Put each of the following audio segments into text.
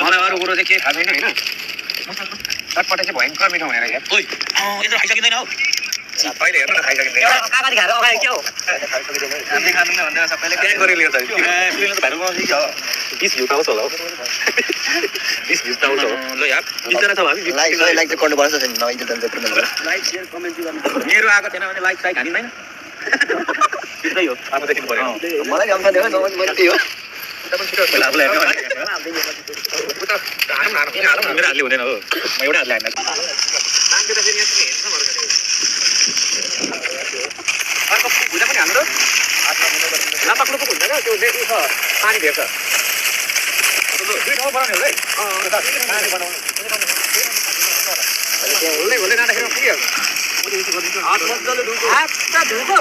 मलाई अरू कुरो चाहिँ केही थाहा छैन होइन चटपटे चाहिँ भयङ्कर मिठो भनेर यार ओइ यत्रो खाइसकिँदैन हौ पहिले हेर्नु न खाइसकिँदैन कागज खाएर अगाडि के हो खाँदै खाँदैन भन्दा सबैले क्या गरेर लिएर त फिल्म त भाइरल बनाउँछ कि 20 भ्यू त आउँछ होला 20 भ्यू त आउँछ ल यार 20 जना छ भाइ लाइक चाहिँ गर्नुपर्छ छैन नभए त लाइक शेयर कमेन्ट गर्नु मेरो आएको थिएन भने लाइक साइक हानिदैन त्यही हो आफू देखिनु पर्यो मलाई गाउँछ देऊ न मैले त्यही हो आफूलाई उता मेरो हातले हुँदैन हो म एउटा हातले हान्न मान्छे त फेरि यहाँ हेर्छ मर्गले अर्को हुँदा पनि हाम्रो नपक्नु पो हुँदैन त्यो लेखु छ पानी भेट्छ दुई ठाउँ बनाउने हो है पानी बनाउनु हुँदै हुँदै जाँदाखेरि पुगिहाल्छ हात मजाले धुको हात त धुको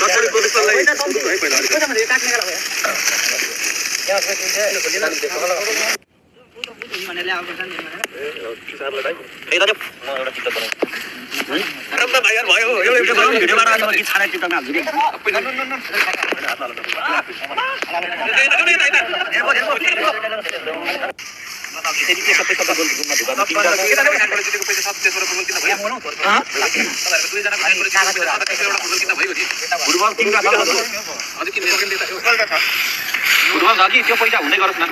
सबैले प्रोफेसनलाई है पहिला काट्ने गरा भयो भनेले आउँछ नि हिसाबले भाइ ए दाजु म एउटा चित्र बनाउँछु राम्रो भाइ यार भयो एउटा बनाउनु भिडियो बनाएर कि छाडा चित्रमा हाल्छु नि फुटबल छ कि त्यो पैसा हुँदै गरोस् न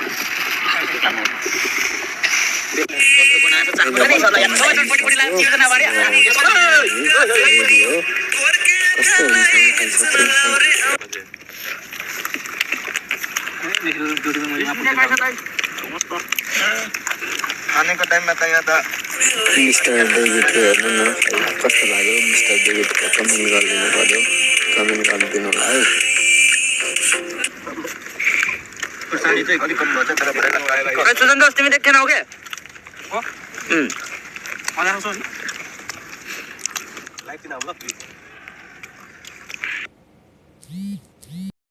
खानेको टाइममा त यहाँ त मिस्टर डेभिडको हेर्नु न कस्तो लाग्यो मिस्टर डेभिडको कमेन्ट गरिदिनु पर्यो कमेन्ट गरिदिनु होला है साडी चाहिँ अलिक कम भन्छ तर सुजन दोस्त तिमी देख्थेनौ के हो मजा आउँछ नि लाइक दिन होला प्लिज